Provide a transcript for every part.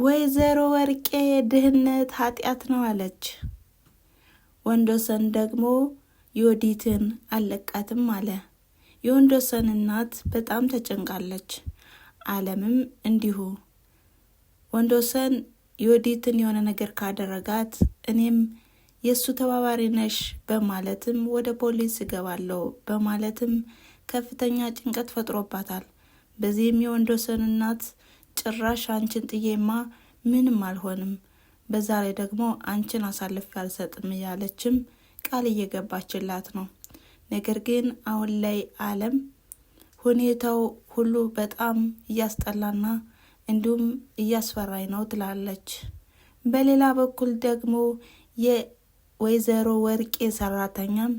ወይዘሮ ወርቄ ድህነት ኃጢአት ነው አለች። ወንዶሰን ደግሞ ዮዲትን አለቃትም አለ። የወንዶሰን እናት በጣም ተጨንቃለች። አለምም እንዲሁ። ወንዶሰን ዮዲትን የሆነ ነገር ካደረጋት እኔም የሱ ተባባሪ ነሽ በማለትም ወደ ፖሊስ እገባለሁ በማለትም ከፍተኛ ጭንቀት ፈጥሮባታል። በዚህም የወንዶሰን እናት ጭራሽ አንቺን ጥዬማ ምንም አልሆንም፣ በዛ ላይ ደግሞ አንቺን አሳልፌ አልሰጥም እያለችም ቃል እየገባችላት ነው። ነገር ግን አሁን ላይ አለም ሁኔታው ሁሉ በጣም እያስጠላና እንዲሁም እያስፈራኝ ነው ትላለች። በሌላ በኩል ደግሞ የወይዘሮ ወርቄ ሰራተኛም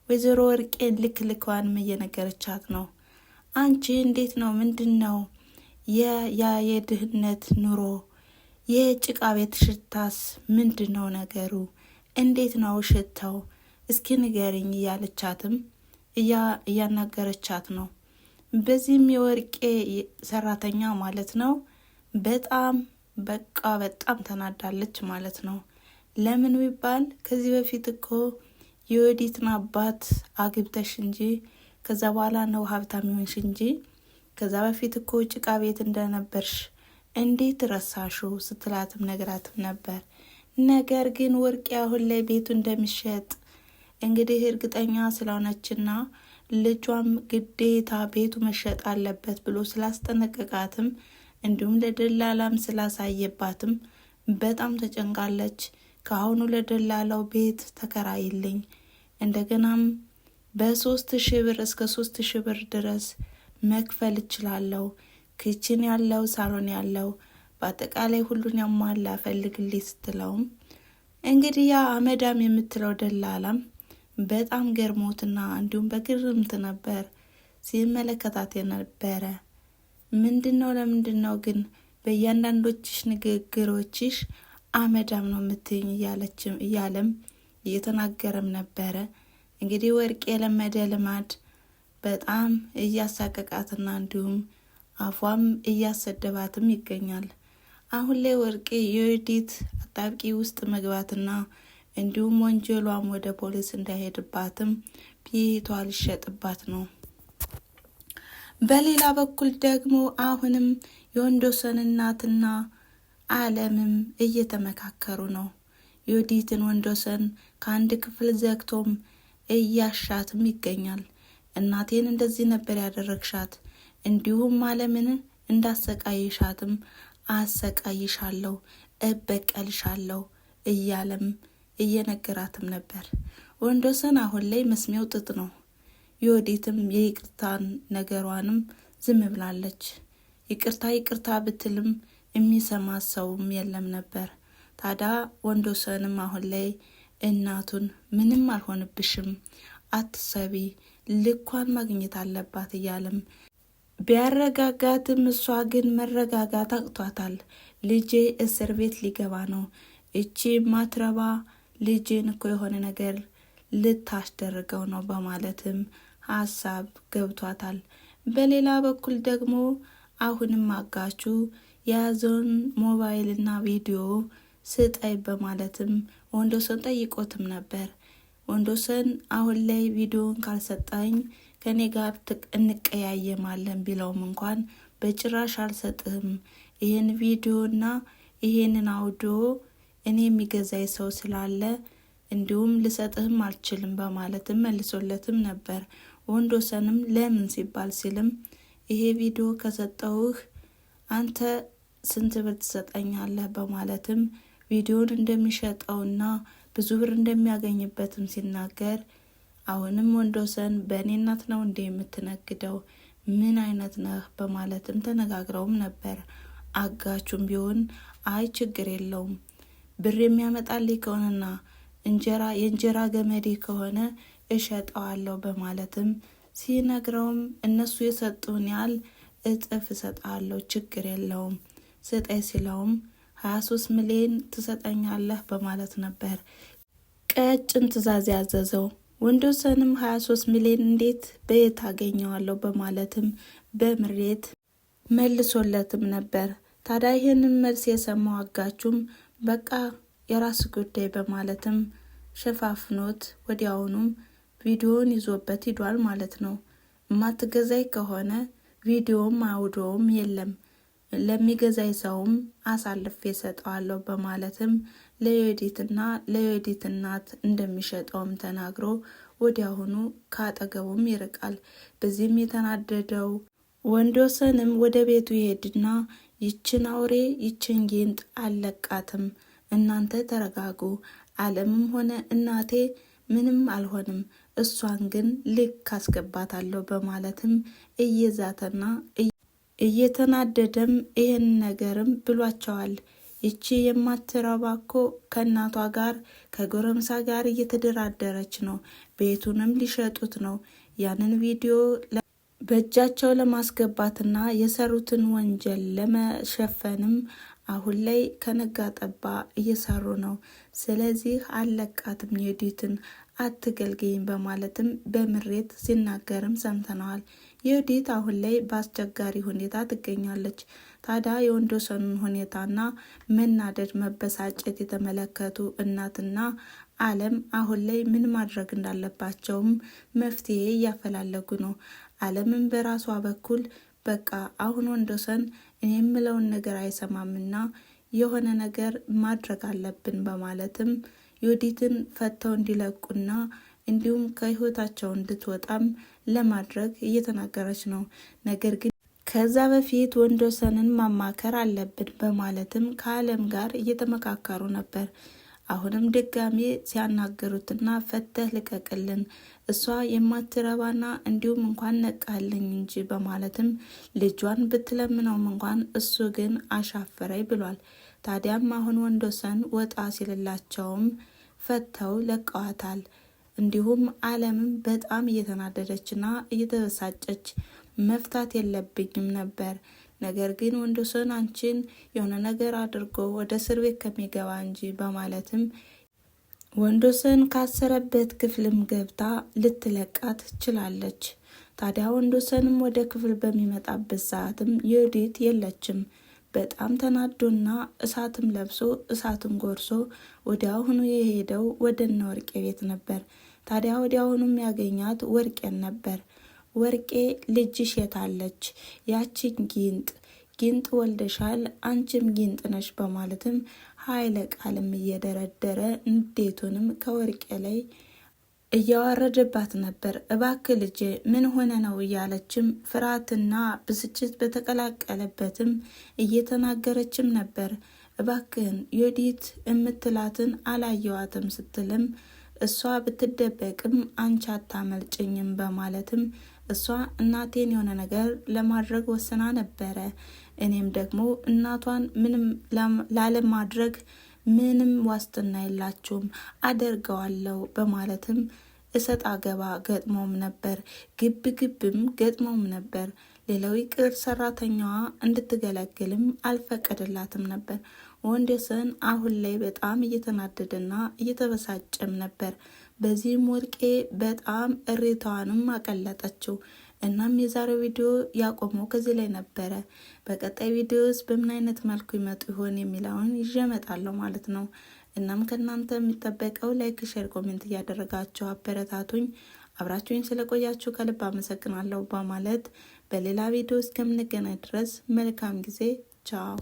ወይዘሮ ወርቄን ልክዋንም እየነገረቻት ነው። አንቺ እንዴት ነው ምንድነው የድህነት ኑሮ የጭቃ ቤት ሽታስ ምንድነው ነገሩ? እንዴት ነው ሽታው? እስኪ ንገሪኝ እያለቻትም እያናገረቻት ነው። በዚህም የወርቄ ሰራተኛ ማለት ነው በጣም ተናዳለች ማለት ነው። ለምን ቢባል ከዚህ በፊት እኮ የዮዲትን አባት አግብተሽ እንጂ ከዛ በኋላ ነው ሀብታም ይሆንሽ እንጂ ከዛ በፊት እኮ ጭቃ ቤት እንደነበርሽ እንዴት ረሳሹ ስትላትም ነገራትም ነበር። ነገር ግን ወርቄ አሁን ላይ ቤቱ እንደሚሸጥ እንግዲህ እርግጠኛ ስለሆነችና ልጇም ግዴታ ቤቱ መሸጥ አለበት ብሎ ስላስጠነቀቃትም እንዲሁም ለደላላም ስላሳየባትም በጣም ተጨንቃለች። ከአሁኑ ለደላላው ቤት ተከራይልኝ፣ እንደገናም በ3,000 ብር እስከ 3,000 ብር ድረስ መክፈል እችላለሁ፣ ክችን ያለው ሳሎን ያለው በአጠቃላይ ሁሉን ያሟላ ፈልግልኝ ስትለውም እንግዲህ ያ አመዳም የምትለው ደላላም በጣም ገርሞትና እንዲሁም በግርምት ነበር ሲመለከታት የነበረ። ለምንድነው ግን በእያንዳንዶችሽ ንግግሮችሽ አመዳም ነው የምትይኝ እያለም እየተናገረም ነበረ። እንግዲህ ወርቄ የለመደ ልማድ በጣም እያሳቀቃትና እንዲሁም አፏም እያሰደባትም ይገኛል። አሁን ላይ ወርቄ የዮዲት አጣብቂ ውስጥ መግባትና እንዲሁም ወንጀሏም ወደ ፖሊስ እንዳይሄድባትም ቤቷ ሊሸጥባት ነው። በሌላ በኩል ደግሞ አሁንም የወንዶሰን እናትና አለምም እየተመካከሩ ነው። ዮዲትን ወንዶሰን ከአንድ ክፍል ዘግቶም እያሻትም ይገኛል። እናቴን እንደዚህ ነበር ያደረግሻት፣ እንዲሁም አለምን እንዳሰቃይሻትም አሰቃይሻለሁ፣ እበቀልሻለሁ እያለም እየነገራትም ነበር። ወንዶሰን አሁን ላይ መስሚያው ጥጥ ነው። ዮዲትም የይቅርታን ነገሯንም ዝም ብላለች። ይቅርታ ብትልም የሚሰማ ሰውም የለም ነበር። ታዲያ ወንዶሰንም አሁን ላይ እናቱን ምንም አልሆንብሽም፣ አትሰቢ፣ ልኳን ማግኘት አለባት እያለም ቢያረጋጋትም እሷ ግን መረጋጋት አቅቷታል። ልጄ እስር ቤት ሊገባ ነው፣ እቺ ማትረባ ልጄን እኮ የሆነ ነገር ልታስደርገው ነው በማለትም ሀሳብ ገብቷታል። በሌላ በኩል ደግሞ አሁንም አጋቹ የያዘውን ሞባይልና ቪዲዮ ስጠይ በማለትም ወንዶሰን ጠይቆትም ነበር። ወንዶሰን አሁን ላይ ቪዲዮን ካልሰጣኝ ከኔ ጋር እንቀያየማለን ቢለውም እንኳን በጭራሽ አልሰጥህም፣ ይህን ቪዲዮና ይህንን አውዲዮ እኔ የሚገዛይ ሰው ስላለ እንዲሁም ልሰጥህም አልችልም በማለትም መልሶለትም ነበር። ወንዶሰንም ለምን ሲባል ሲልም ይሄ ቪዲዮ ከሰጠውህ አንተ ስንት ብር ትሰጠኛለህ በማለትም ቪዲዮን እንደሚሸጠውና ብዙ ብር እንደሚያገኝበትም ሲናገር አሁንም ወንዶሰን በእኔ እናት ነው እንደ የምትነግደው ምን አይነት ነህ በማለትም ተነጋግረውም ነበር። አጋቹም ቢሆን አይ ችግር የለውም ብር የሚያመጣልኝ ከሆነና የእንጀራ ገመዴ ከሆነ እሸጠዋለሁ በማለትም ሲነግረውም እነሱ የሰጡን ያህል እጥፍ እሰጣለሁ ችግር የለውም ስጠይ ሲለውም 23 ሚሊዮን ትሰጠኛለህ በማለት ነበር ቀጭን ትዕዛዝ ያዘዘው። ወንዶሰንም 23 ሚሊዮን እንዴት በየት አገኘዋለሁ በማለትም በምሬት መልሶለትም ነበር። ታዲያ ይህንን መልስ የሰማው አጋቹም በቃ የራስ ጉዳይ በማለትም ሸፋፍኖት ወዲያውኑም ቪዲዮውን ይዞበት ሂዷል ማለት ነው። ማትገዛይ ከሆነ ቪዲዮም አውዶም የለም ለሚገዛይ ሰውም አሳልፌ ሰጠዋለሁ በማለትም ለዮዲት እናት እንደሚሸጠውም ተናግሮ ወዲያውኑ ካጠገቡም ይርቃል። በዚህም የተናደደው ወንዶሰንም ወደ ቤቱ ይሄድና ይችን አውሬ ይችን ጊንጥ አለቃትም፣ እናንተ ተረጋጉ፣ አለምም ሆነ እናቴ ምንም አልሆንም፣ እሷን ግን ልክ አስገባታለሁ በማለትም እየዛተና እየተናደደም ይህን ነገርም ብሏቸዋል። ይቺ የማትረባኮ ከእናቷ ጋር ከጎረምሳ ጋር እየተደራደረች ነው፣ ቤቱንም ሊሸጡት ነው። ያንን ቪዲዮ በእጃቸው ለማስገባትና የሰሩትን ወንጀል ለመሸፈንም አሁን ላይ ከነጋ ጠባ እየሰሩ ነው። ስለዚህ አለቃትም ዮዲትን አትገልገይም በማለትም በምሬት ሲናገርም ሰምተነዋል። ዮዲት አሁን ላይ በአስቸጋሪ ሁኔታ ትገኛለች። ታዲያ የወንዶሰኑን ሁኔታና መናደድ መበሳጨት የተመለከቱ እናትና አለም አሁን ላይ ምን ማድረግ እንዳለባቸውም መፍትሄ እያፈላለጉ ነው። አለምን በራሷ በኩል በቃ አሁን ወንዶሰን እኔ የምለውን ነገር አይሰማምና የሆነ ነገር ማድረግ አለብን በማለትም ዮዲትን ፈተው እንዲለቁና እንዲሁም ከህይወታቸው እንድትወጣም ለማድረግ እየተናገረች ነው። ነገር ግን ከዛ በፊት ወንዶሰንን ማማከር አለብን በማለትም ከአለም ጋር እየተመካከሩ ነበር። አሁንም ድጋሜ ሲያናገሩትና ፈተህ ልቀቅልን፣ እሷ የማትረባና እንዲሁም እንኳን ነቃልኝ እንጂ በማለትም ልጇን ብትለምነውም እንኳን እሱ ግን አሻፈረኝ ብሏል። ታዲያም አሁን ወንዶሰን ወጣ ሲልላቸውም ፈተው ለቀዋታል። እንዲሁም አለምም በጣም እየተናደደችና እየተበሳጨች መፍታት የለብኝም ነበር፣ ነገር ግን ወንዶሰን አንቺን የሆነ ነገር አድርጎ ወደ እስር ቤት ከሚገባ እንጂ በማለትም ወንዶሰን ካሰረበት ክፍልም ገብታ ልትለቃት ችላለች። ታዲያ ወንዶሰንም ወደ ክፍል በሚመጣበት ሰዓትም ዮዲት የለችም። በጣም ተናዶና እሳትም ለብሶ እሳትም ጎርሶ ወዲያውኑ የሄደው ወደ እነ ወርቄ ቤት ነበር። ታዲያ ወዲያውኑም ያገኛት ወርቄን ነበር። ወርቄ ልጅሽ የታለች? ያቺን ጊንጥ ወልደሻል፣ አንቺም ጊንጥ ነሽ በማለትም ኃይለ ቃልም እየደረደረ ንዴቱንም ከወርቄ ላይ እያዋረደባት ነበር። እባክህ ልጄ ምን ሆነ ነው እያለችም ፍርሃትና ብስጭት በተቀላቀለበትም እየተናገረችም ነበር። እባክህን ዮዲት የምትላትን አላየዋትም ስትልም እሷ ብትደበቅም አንቺ አታመልጭኝም በማለትም እሷ እናቴን የሆነ ነገር ለማድረግ ወስና ነበረ፣ እኔም ደግሞ እናቷን ምንም ላለማድረግ ምንም ዋስትና የላችሁም አደርገዋለሁ በማለትም እሰጥ አገባ ገጥሞም ነበር። ግብም ገጥሞም ነበር። ሌላው ይቅር ሰራተኛዋ እንድትገለግልም አልፈቀደላትም ነበር። ወንዶሰን አሁን ላይ በጣም እየተናደደና እየተበሳጨም ነበር። በዚህም ወርቄ በጣም እሬታዋንም አቀለጠችው። እናም የዛሬው ቪዲዮ ያቆመው ከዚህ ላይ ነበረ። በቀጣይ ቪዲዮስ በምን አይነት መልኩ ይመጡ ይሆን የሚለውን ይዤ እመጣለሁ ማለት ነው። እናም ከእናንተ የሚጠበቀው ላይክ፣ ሼር፣ ኮሜንት እያደረጋችሁ አበረታቱኝ። አብራችሁኝ ስለቆያችሁ ከልብ አመሰግናለሁ በማለት በሌላ ቪዲዮ እስከምንገናኝ ድረስ መልካም ጊዜ። ቻው።